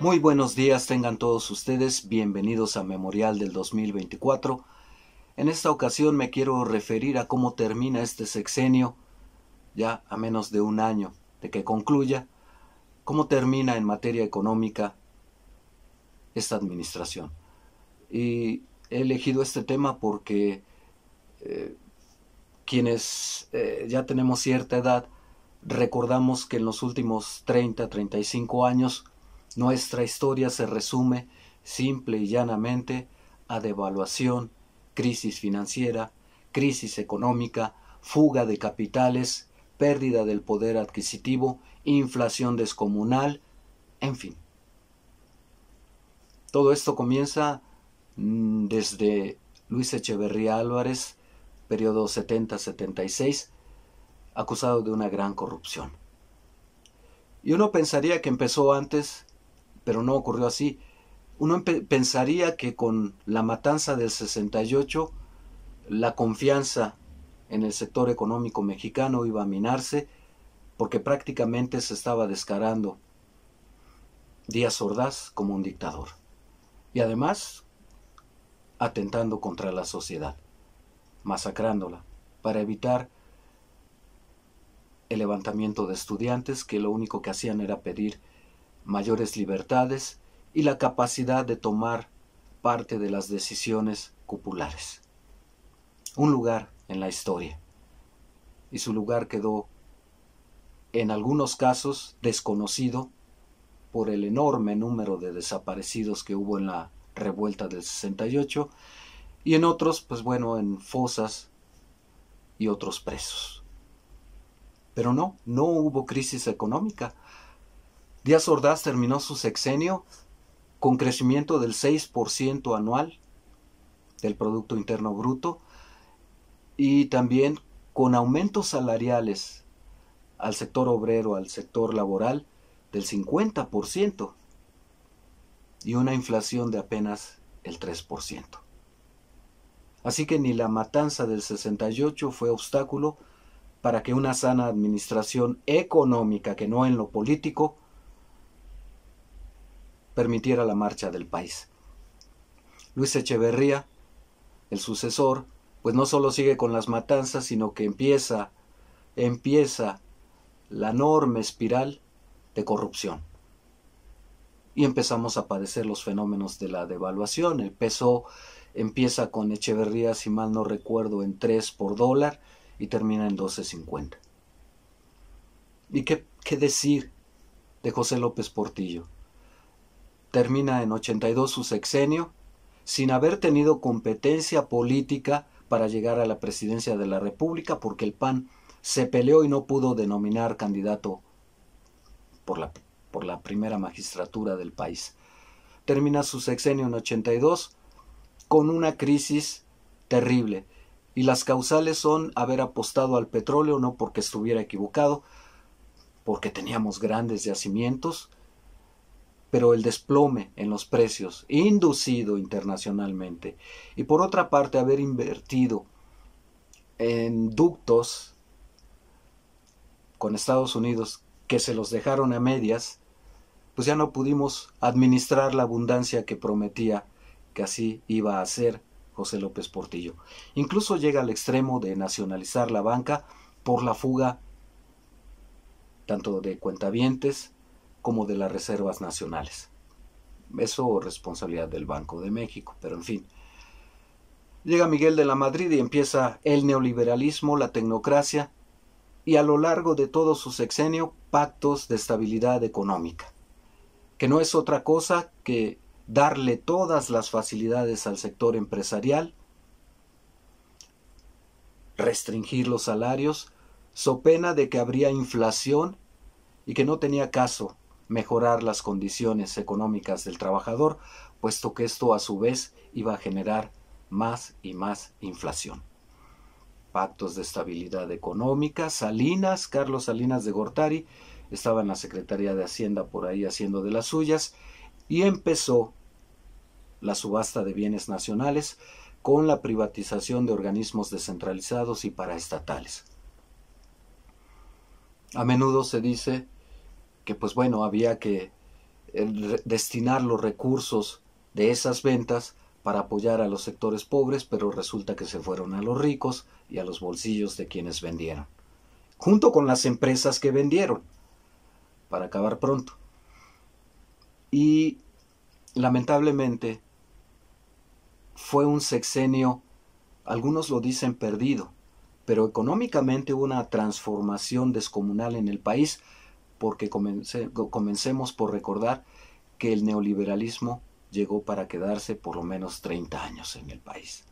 Muy buenos días tengan todos ustedes, bienvenidos a Memorial del 2024. En esta ocasión me quiero referir a cómo termina este sexenio, ya a menos de un año de que concluya, cómo termina en materia económica esta administración. Y he elegido este tema porque quienes ya tenemos cierta edad, recordamos que en los últimos 35 años nuestra historia se resume simple y llanamente a devaluación, crisis financiera, crisis económica, fuga de capitales, pérdida del poder adquisitivo, inflación descomunal, en fin. Todo esto comienza desde Luis Echeverría Álvarez, periodo 70-76, acusado de una gran corrupción. Y uno pensaría que empezó antes, pero no ocurrió así. Uno pensaría que con la matanza del 68, la confianza en el sector económico mexicano iba a minarse, porque prácticamente se estaba descarando Díaz Ordaz como un dictador. Y además, atentando contra la sociedad, masacrándola, para evitar el levantamiento de estudiantes que lo único que hacían era pedir mayores libertades y la capacidad de tomar parte de las decisiones cupulares. Un lugar en la historia. Y su lugar quedó, en algunos casos, desconocido por el enorme número de desaparecidos que hubo en la revuelta del 68, y en otros, pues bueno, en fosas y otros presos. Pero no hubo crisis económica. Díaz Ordaz terminó su sexenio con crecimiento del 6% anual del Producto Interno Bruto y también con aumentos salariales al sector obrero, al sector laboral, del 50% y una inflación de apenas el 3%. Así que ni la matanza del 68 fue obstáculo para que una sana administración económica, que no en lo político, permitiera la marcha del país. Luis Echeverría, el sucesor, pues no solo sigue con las matanzas, sino que empieza la enorme espiral de corrupción. Y empezamos a padecer los fenómenos de la devaluación. El peso empieza con Echeverría, si mal no recuerdo, en 3 por dólar y termina en 12.50. ¿Y qué decir de José López Portillo? Termina en 82 su sexenio, sin haber tenido competencia política para llegar a la presidencia de la República, porque el PAN se peleó y no pudo denominar candidato por la primera magistratura del país. Termina su sexenio en 82 con una crisis terrible, y las causales son haber apostado al petróleo, no porque estuviera equivocado, porque teníamos grandes yacimientos, pero el desplome en los precios inducido internacionalmente, y por otra parte haber invertido en ductos con Estados Unidos que se los dejaron a medias, pues ya no pudimos administrar la abundancia que prometía que así iba a hacer José López Portillo. Incluso llega al extremo de nacionalizar la banca por la fuga tanto de cuentavientes como de las reservas nacionales. Eso es responsabilidad del Banco de México, pero en fin. Llega Miguel de la Madrid y empieza el neoliberalismo, la tecnocracia, y a lo largo de todo su sexenio, pactos de estabilidad económica, que no es otra cosa que darle todas las facilidades al sector empresarial, restringir los salarios, so pena de que habría inflación y que no tenía caso mejorar las condiciones económicas del trabajador, puesto que esto a su vez iba a generar más y más inflación. Pactos de estabilidad económica. Salinas, Carlos Salinas de Gortari, estaba en la Secretaría de Hacienda por ahí haciendo de las suyas, y empezó la subasta de bienes nacionales con la privatización de organismos descentralizados y paraestatales. A menudo se dice que pues bueno, había que destinar los recursos de esas ventas para apoyar a los sectores pobres, pero resulta que se fueron a los ricos y a los bolsillos de quienes vendieron, junto con las empresas que vendieron, para acabar pronto. Y lamentablemente fue un sexenio, algunos lo dicen perdido, pero económicamente hubo una transformación descomunal en el país, porque comencemos por recordar que el neoliberalismo llegó para quedarse por lo menos 30 años en el país.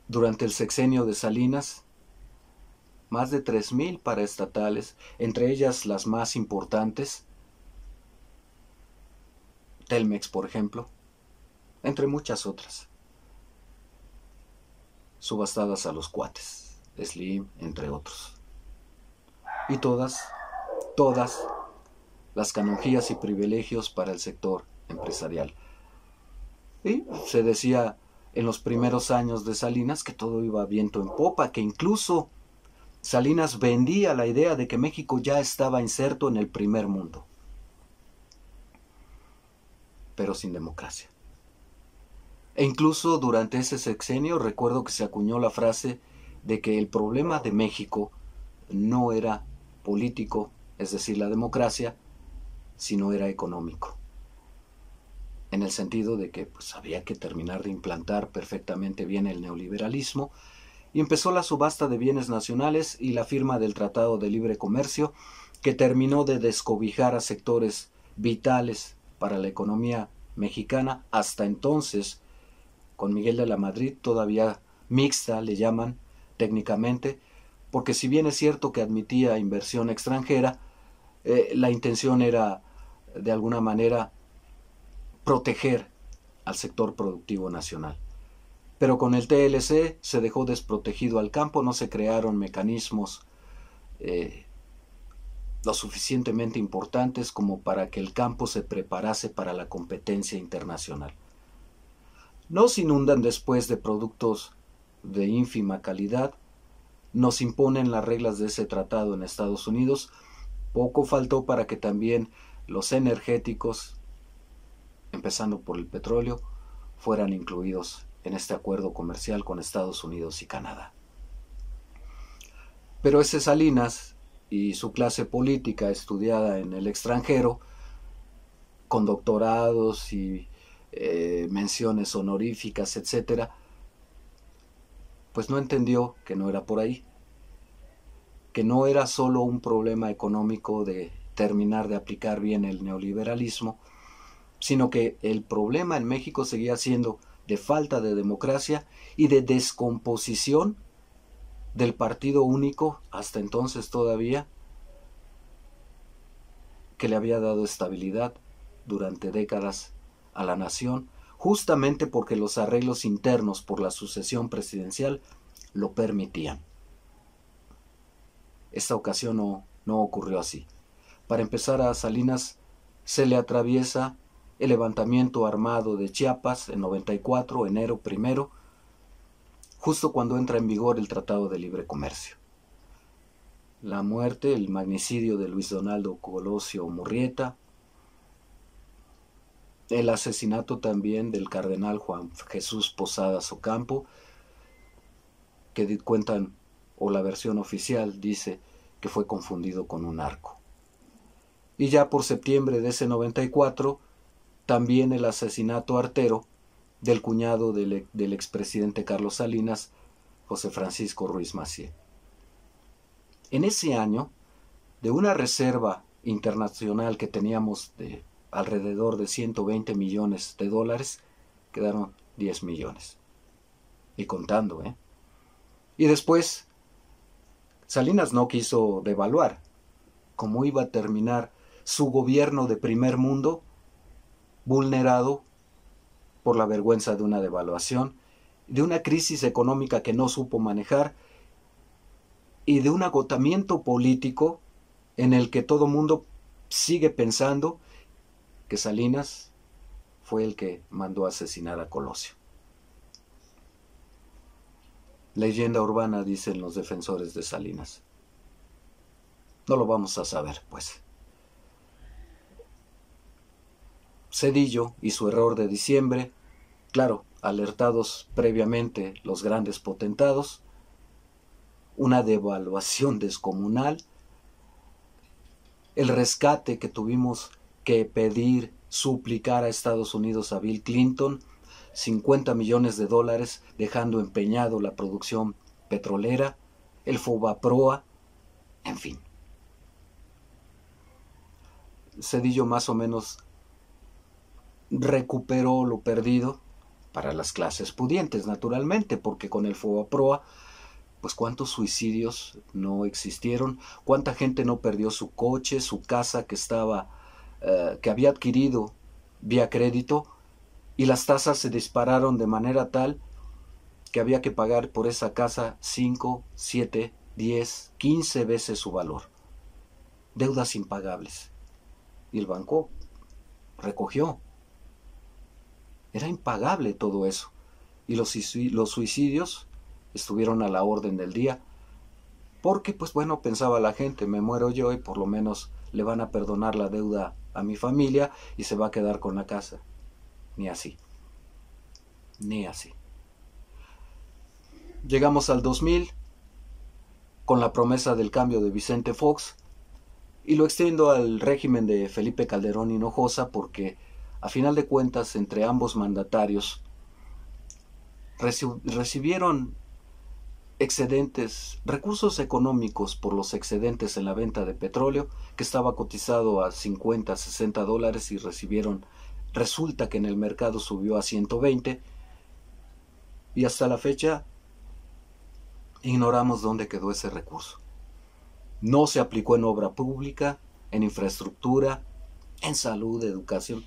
Durante el sexenio de Salinas, más de 3,000 paraestatales, entre ellas las más importantes, Telmex, por ejemplo, entre muchas otras, subastadas a los cuates, Slim, entre otros. Y todas las canonjías y privilegios para el sector empresarial. Y se decía en los primeros años de Salinas que todo iba viento en popa, que incluso Salinas vendía la idea de que México ya estaba inserto en el primer mundo, pero sin democracia. E incluso durante ese sexenio recuerdo que se acuñó la frase de que el problema de México no era político, es decir, la democracia, sino era económico, en el sentido de que pues, había que terminar de implantar perfectamente bien el neoliberalismo, y empezó la subasta de bienes nacionales y la firma del Tratado de Libre Comercio, que terminó de descobijar a sectores vitales para la economía mexicana, hasta entonces, con Miguel de la Madrid, todavía mixta, le llaman técnicamente, porque si bien es cierto que admitía inversión extranjera, la intención era, de alguna manera, proteger al sector productivo nacional. Pero con el TLC se dejó desprotegido al campo, no se crearon mecanismos lo suficientemente importantes como para que el campo se preparase para la competencia internacional. Nos inundan después de productos de ínfima calidad, nos imponen las reglas de ese tratado en Estados Unidos, poco faltó para que también los energéticos, empezando por el petróleo, fueran incluidos en este acuerdo comercial con Estados Unidos y Canadá. Pero ese Salinas y su clase política estudiada en el extranjero, con doctorados y menciones honoríficas, etc., pues no entendió que no era por ahí, que no era solo un problema económico de terminar de aplicar bien el neoliberalismo, sino que el problema en México seguía siendo de falta de democracia y de descomposición del partido único, hasta entonces todavía, que le había dado estabilidad durante décadas a la nación, justamente porque los arreglos internos por la sucesión presidencial lo permitían. Esta ocasión no ocurrió así. Para empezar, a Salinas se le atraviesa el levantamiento armado de Chiapas en 94, enero 1, justo cuando entra en vigor el Tratado de Libre Comercio. La muerte, el magnicidio de Luis Donaldo Colosio Murrieta, el asesinato también del cardenal Juan Jesús Posadas Ocampo, que cuentan, o la versión oficial dice que fue confundido con un narco. Y ya por septiembre de ese 94, también el asesinato artero del cuñado del expresidente Carlos Salinas, José Francisco Ruiz Massieu. En ese año, de una reserva internacional que teníamos de alrededor de 120 millones de dólares, quedaron 10 millones. Y contando, ¿eh? Y después, Salinas no quiso devaluar. ¿Cómo iba a terminar su gobierno de primer mundo vulnerado por la vergüenza de una devaluación, de una crisis económica que no supo manejar y de un agotamiento político en el que todo mundo sigue pensando que Salinas fue el que mandó a asesinar a Colosio? Leyenda urbana, dicen los defensores de Salinas. No lo vamos a saber, pues. Zedillo y su error de diciembre, claro, alertados previamente los grandes potentados, una devaluación descomunal, el rescate que tuvimos que pedir, suplicar a Estados Unidos, a Bill Clinton, 50 millones de dólares, dejando empeñado la producción petrolera, el Fobaproa, en fin. Zedillo más o menos recuperó lo perdido para las clases pudientes, naturalmente, porque con el Fobaproa, pues cuántos suicidios no existieron, cuánta gente no perdió su coche, su casa que había adquirido vía crédito, y las tasas se dispararon de manera tal que había que pagar por esa casa 5, 7, 10, 15 veces su valor. Deudas impagables. Y el banco recogió. Era impagable todo eso. Y los suicidios estuvieron a la orden del día. Porque, pues bueno, pensaba la gente, me muero yo y por lo menos le van a perdonar la deuda a mi familia y se va a quedar con la casa. Ni así. Ni así. Llegamos al 2000 con la promesa del cambio de Vicente Fox, y lo extiendo al régimen de Felipe Calderón Hinojosa porque, a final de cuentas, entre ambos mandatarios recibieron excedentes, recursos económicos por los excedentes en la venta de petróleo, que estaba cotizado a 50, 60 dólares y resulta que en el mercado subió a 120, y hasta la fecha ignoramos dónde quedó ese recurso. No se aplicó en obra pública, en infraestructura, en salud, educación.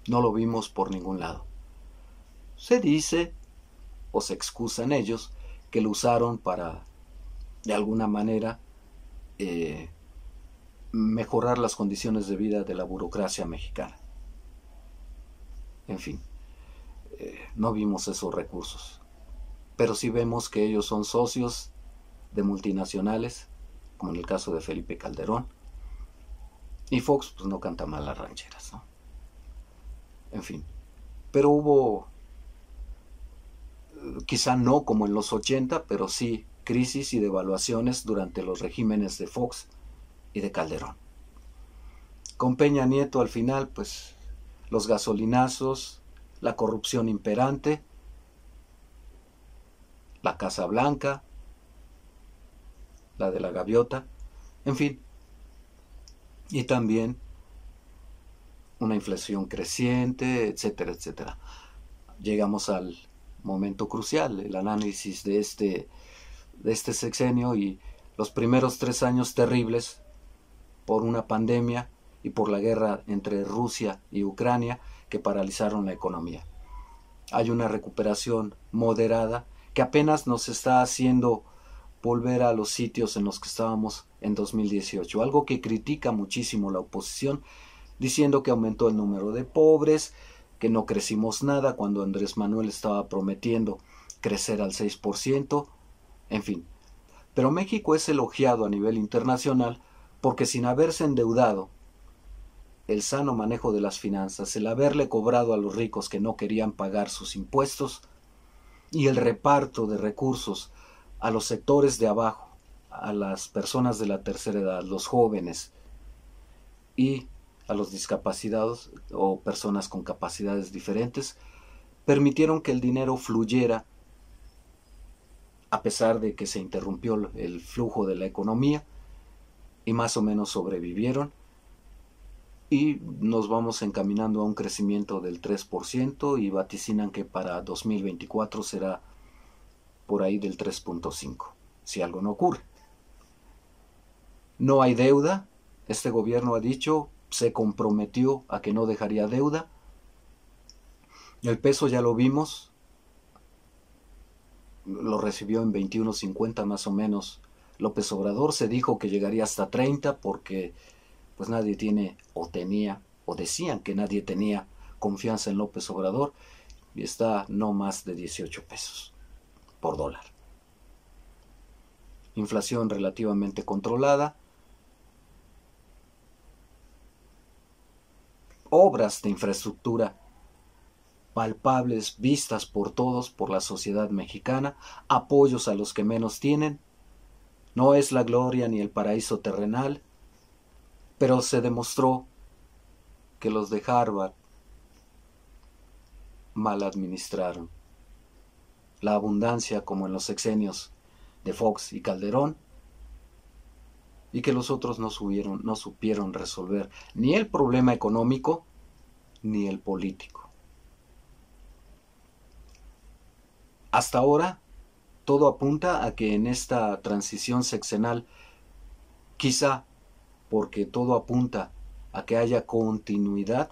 No lo vimos por ningún lado. Se dice, o se excusan ellos, que lo usaron para, de alguna manera, mejorar las condiciones de vida de la burocracia mexicana. En fin, no vimos esos recursos. Pero sí vemos que ellos son socios de multinacionales, como en el caso de Felipe Calderón, y Fox pues no canta mal las rancheras, ¿no? En fin, pero hubo, quizá no como en los 80, pero sí crisis y devaluaciones durante los regímenes de Fox y de Calderón. Con Peña Nieto al final, pues los gasolinazos, la corrupción imperante, la Casa Blanca, la de la gaviota, en fin, y también una inflación creciente, etcétera, etcétera. Llegamos al momento crucial, el análisis de este sexenio y los primeros 3 años terribles por una pandemia y por la guerra entre Rusia y Ucrania que paralizaron la economía. Hay una recuperación moderada que apenas nos está haciendo volver a los sitios en los que estábamos en 2018, algo que critica muchísimo la oposición, diciendo que aumentó el número de pobres, que no crecimos nada cuando Andrés Manuel estaba prometiendo crecer al 6%, en fin. Pero México es elogiado a nivel internacional porque sin haberse endeudado, el sano manejo de las finanzas, el haberle cobrado a los ricos que no querían pagar sus impuestos y el reparto de recursos a los sectores de abajo, a las personas de la tercera edad, los jóvenes y a los discapacitados o personas con capacidades diferentes, permitieron que el dinero fluyera a pesar de que se interrumpió el flujo de la economía, y más o menos sobrevivieron, y nos vamos encaminando a un crecimiento del 3% y vaticinan que para 2024 será por ahí del 3.5, si algo no ocurre. No hay deuda, este gobierno ha dicho, se comprometió a que no dejaría deuda. El peso ya lo vimos, lo recibió en 21.50 más o menos López Obrador. Se dijo que llegaría hasta 30 porque pues nadie tiene o tenía o decían que nadie tenía confianza en López Obrador, y está no más de 18 pesos por dólar. Inflación relativamente controlada. obras de infraestructura palpables, vistas por todos, por la sociedad mexicana, apoyos a los que menos tienen. No es la gloria ni el paraíso terrenal, pero se demostró que los de Harvard mal administraron la abundancia como en los sexenios de Fox y Calderón, y que los otros no supieron resolver ni el problema económico ni el político. Hasta ahora, todo apunta a que en esta transición sexenal, quizá porque todo apunta a que haya continuidad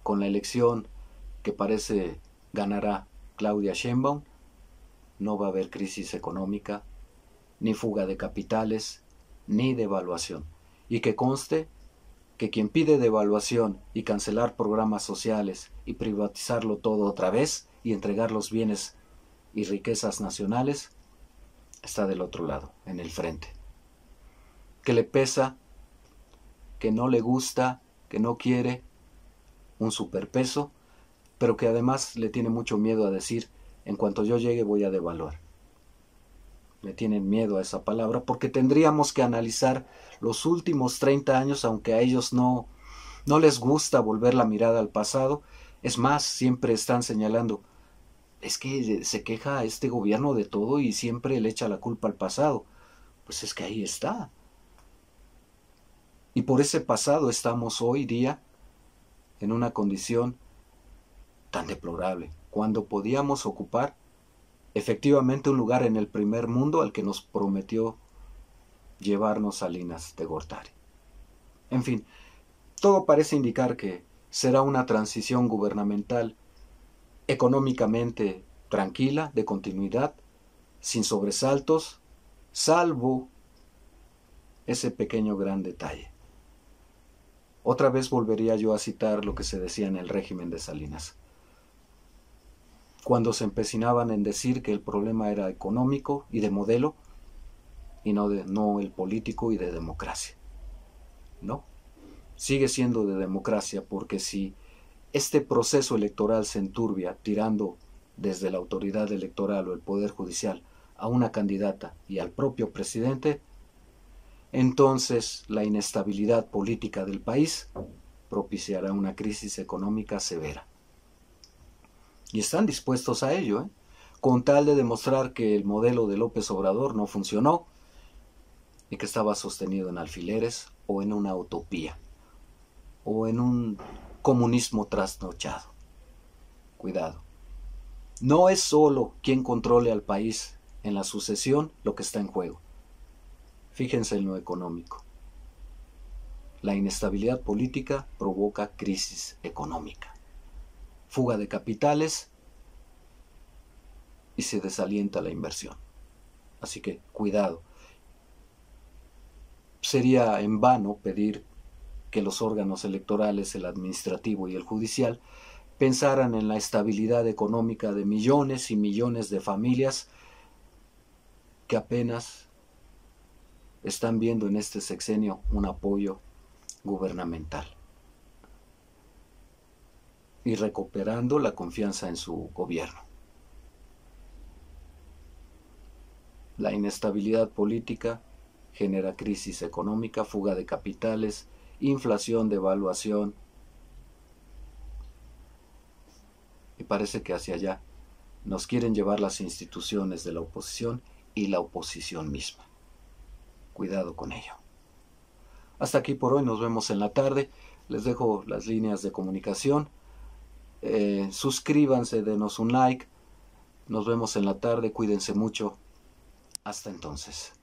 con la elección que parece ganará Claudia Sheinbaum, no va a haber crisis económica, ni fuga de capitales, ni devaluación. Y que conste que quien pide devaluación y cancelar programas sociales y privatizarlo todo otra vez y entregar los bienes y riquezas nacionales, está del otro lado, en el frente. Que le pesa, que no le gusta, que no quiere un superpeso, pero que además le tiene mucho miedo a decir, en cuanto yo llegue voy a devaluar. Le tienen miedo a esa palabra porque tendríamos que analizar los últimos 30 años, aunque a ellos no les gusta volver la mirada al pasado. Es más, siempre están señalando, es que se queja este gobierno de todo y siempre le echa la culpa al pasado. Pues es que ahí está. Y por ese pasado estamos hoy día en una condición tan deplorable, cuando podíamos ocupar efectivamente un lugar en el primer mundo al que nos prometió llevarnos Salinas de Gortari. En fin, todo parece indicar que será una transición gubernamental económicamente tranquila, de continuidad, sin sobresaltos, salvo ese pequeño gran detalle. Otra vez volvería yo a citar lo que se decía en el régimen de Salinas, cuando se empecinaban en decir que el problema era económico y de modelo, y no el político y de democracia. No, sigue siendo de democracia, porque si este proceso electoral se enturbia tirando desde la autoridad electoral o el Poder Judicial a una candidata y al propio presidente, entonces la inestabilidad política del país propiciará una crisis económica severa. Y están dispuestos a ello, con tal de demostrar que el modelo de López Obrador no funcionó y que estaba sostenido en alfileres o en una utopía o en un comunismo trasnochado. Cuidado. No es solo quien controle al país en la sucesión lo que está en juego. Fíjense en lo económico. La inestabilidad política provoca crisis económica, fuga de capitales y se desalienta la inversión. Así que cuidado. Sería en vano pedir que los órganos electorales, el administrativo y el judicial, pensaran en la estabilidad económica de millones y millones de familias que apenas están viendo en este sexenio un apoyo gubernamental y recuperando la confianza en su gobierno. La inestabilidad política genera crisis económica, fuga de capitales, inflación, devaluación, y parece que hacia allá nos quieren llevar las instituciones de la oposición y la oposición misma. Cuidado con ello. Hasta aquí por hoy, nos vemos en la tarde. Les dejo las líneas de comunicación. Suscríbanse, denos un like. Nos vemos en la tarde, cuídense mucho. Hasta entonces.